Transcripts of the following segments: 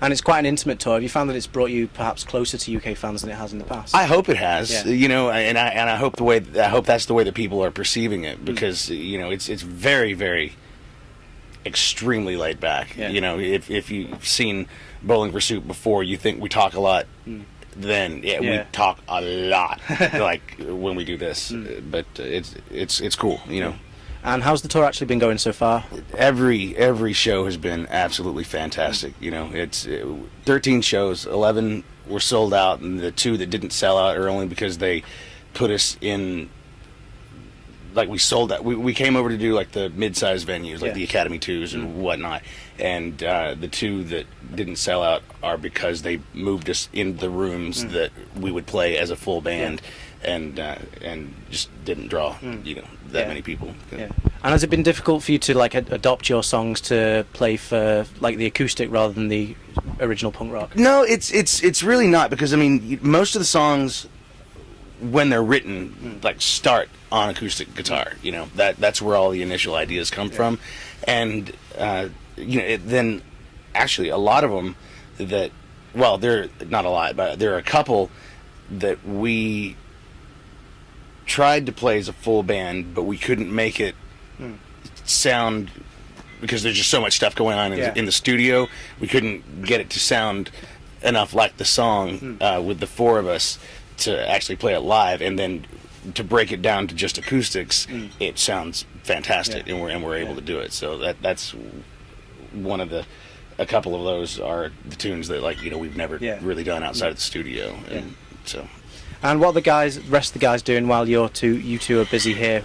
And it's quite an intimate tour. Have you found that it's brought you perhaps closer to UK fans than it has in the past? I hope it has. Yeah. You know, and I hope that's the way that people are perceiving it, because you know, it's very, very extremely laid back. Yeah. You know, if you've seen Bowling for Soup before, you think we talk a lot. Then we talk a lot like when we do this, but it's cool, you know. And how's the tour actually been going so far? Every show has been absolutely fantastic. You know, it's 13 shows, 11 were sold out, and the 2 that didn't sell out are only because they put us in. Like, we sold out. We came over to do like the mid-sized venues, like the Academy 2s and whatnot, and the 2 that didn't sell out are because they moved us into the rooms that we would play as a full band, and just didn't draw that many people. Yeah. And has it been difficult for you to like adopt your songs to play for like the acoustic rather than the original punk rock? No, it's really not, because I mean, most of the songs, when they're written, like, start on acoustic guitar. You know, that's where all the initial ideas come from, and then actually a lot of them that, well, they're not a lot, but there are a couple that we tried to play as a full band, but we couldn't make it sound, because there's just so much stuff going on in the studio. We couldn't get it to sound enough like the song with the 4 of us to actually play it live, and then to break it down to just acoustics, it sounds fantastic, and we're able to do it. So that's one of a couple of those are the tunes that, like, you know, we've never really done outside of the studio, and so. And what are the rest of the guys doing while you two are busy here?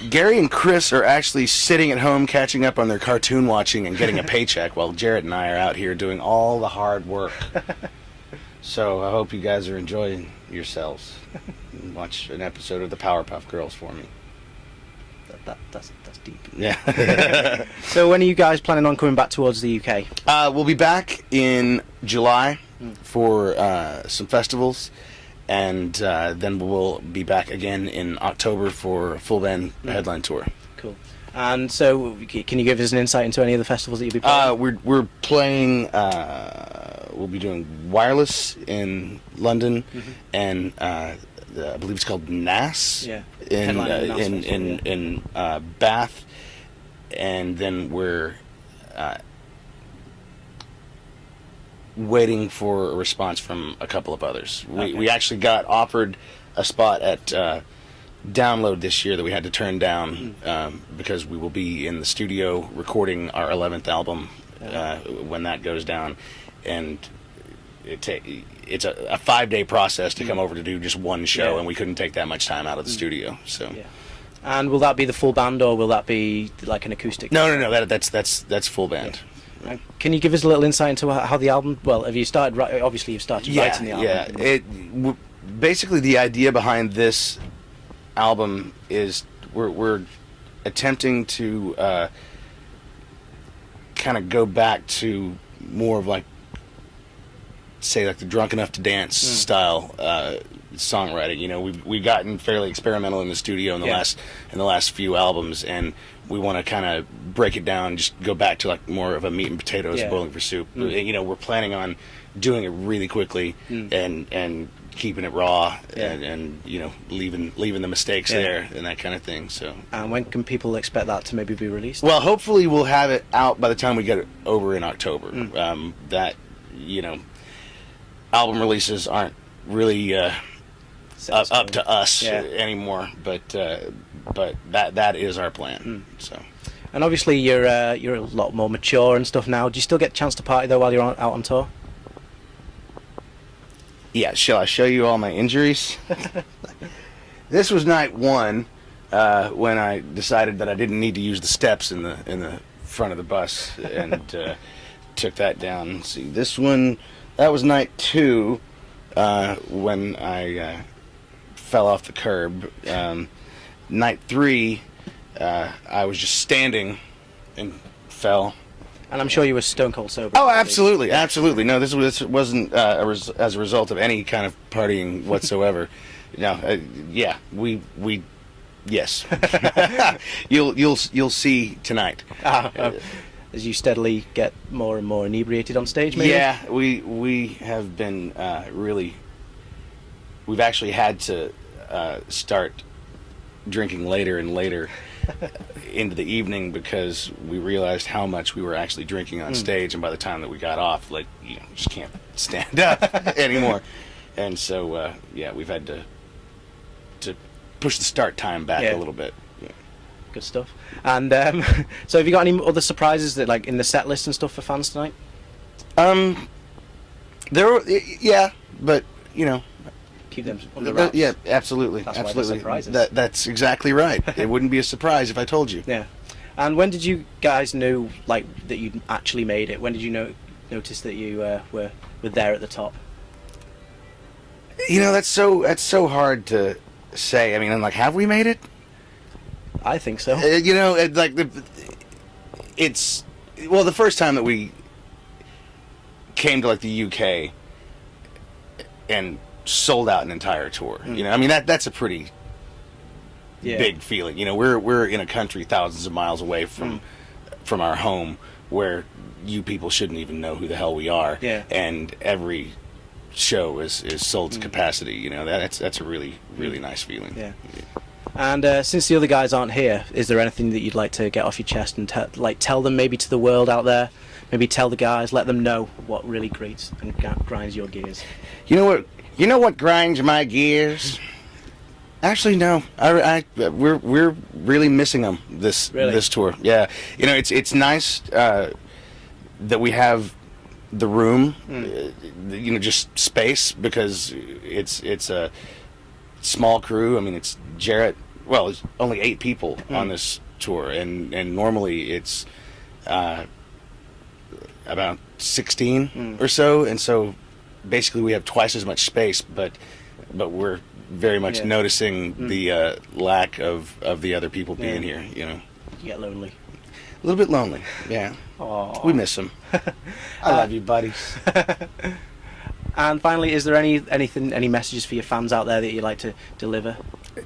Gary and Chris are actually sitting at home catching up on their cartoon watching and getting a paycheck, while Jarrett and I are out here doing all the hard work. So I hope you guys are enjoying yourselves. Watch an episode of the Powerpuff Girls for me. That's deep. Yeah. So when are you guys planning on coming back towards the UK? We'll be back in July for some festivals, and then we'll be back again in October for a full band headline tour. Cool. And so, can you give us an insight into any of the festivals that you'll be playing? We're playing. We'll be doing Wireless in London, and I believe it's called NAS in Bath, and then we're waiting for a response from a couple of others. We actually got offered a spot at Download this year that we had to turn down because we will be in the studio recording our 11th album when that goes down, and it's a 5-day process to come over to do just one show, and we couldn't take that much time out of the studio. So. Yeah. And will that be the full band, or will that be like an acoustic? No. That's full band. Yeah. Can you give us a little insight into how the album? Well, have you started? Obviously, you've started writing the album. Yeah. Basically, the idea behind this album is we're attempting to kind of go back to more of, like, say, like the Drunk Enough to Dance style songwriting. You know, we've gotten fairly experimental in the studio in the last few albums, and we want to kind of break it down, just go back to like more of a meat and potatoes Bowling for Soup. You know, we're planning on doing it really quickly and keeping it raw and you know, leaving the mistakes there and that kind of thing. So. And when can people expect that to maybe be released? Well, hopefully we'll have it out by the time we get it over in October. That, you know, album releases aren't really up to us anymore, but that is our plan. So. And obviously you're a lot more mature and stuff now. Do you still get a chance to party though while you're out on tour? Yeah, shall I show you all my injuries? This was night 1 when I decided that I didn't need to use the steps in the front of the bus, and took that down. Let's see, this one, that was night 2 when I fell off the curb. Night 3, I was just standing and fell. And I'm sure you were stone cold sober. Oh, absolutely, absolutely. No, this wasn't as a result of any kind of partying whatsoever. No, yes. You'll see tonight. as you steadily get more and more inebriated on stage, maybe? Yeah, we have been really. We've actually had to start drinking later and later into the evening because we realized how much we were actually drinking on stage, and by the time that we got off, like, you just can't stand up anymore. And so yeah, we've had to push the start time back a little bit. Yeah. Good stuff. And so have you got any other surprises that, like, in the set list and stuff for fans tonight? Yeah, but you know, keep them under wraps. Yeah, absolutely. That's absolutely. why they're surprises. That's exactly right. It wouldn't be a surprise if I told you. Yeah. And when did you guys know, like, that you'd actually made it? When did you notice that you were there at the top? You know, that's so hard to say. I mean, like, have we made it? I think so. You know, like it's the first time that we came to, like, the UK and sold out an entire tour. You know, I mean, that's a pretty big feeling. You know, we're in a country thousands of miles away from our home, where you people shouldn't even know who the hell we are. Yeah. And every show is sold to capacity. You know, that's a really nice feeling. Yeah. And since the other guys aren't here, is there anything that you'd like to get off your chest and tell them, maybe to the world out there? Maybe tell the guys, let them know what really grates and grinds your gears. You know what grinds my gears? Actually, no. We're really missing them this tour. Yeah, you know, it's nice that we have the room, you know, just space, because it's a small crew. I mean, it's Jarrett. Well, it's only 8 people on this tour, and normally it's about 16 or so, and so basically we have twice as much space, but we're very much noticing the lack of the other people being here. You know, You get lonely. a little bit lonely. Yeah. Aww. We miss them. I love you, buddies. And finally, is there any messages for your fans out there that you'd like to deliver?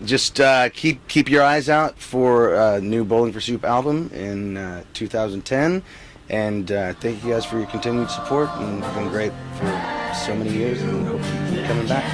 Just keep your eyes out for a new Bowling for Soup album in 2010, and thank you guys for your continued support, and it's been great for so many years, and I hope you keep coming back.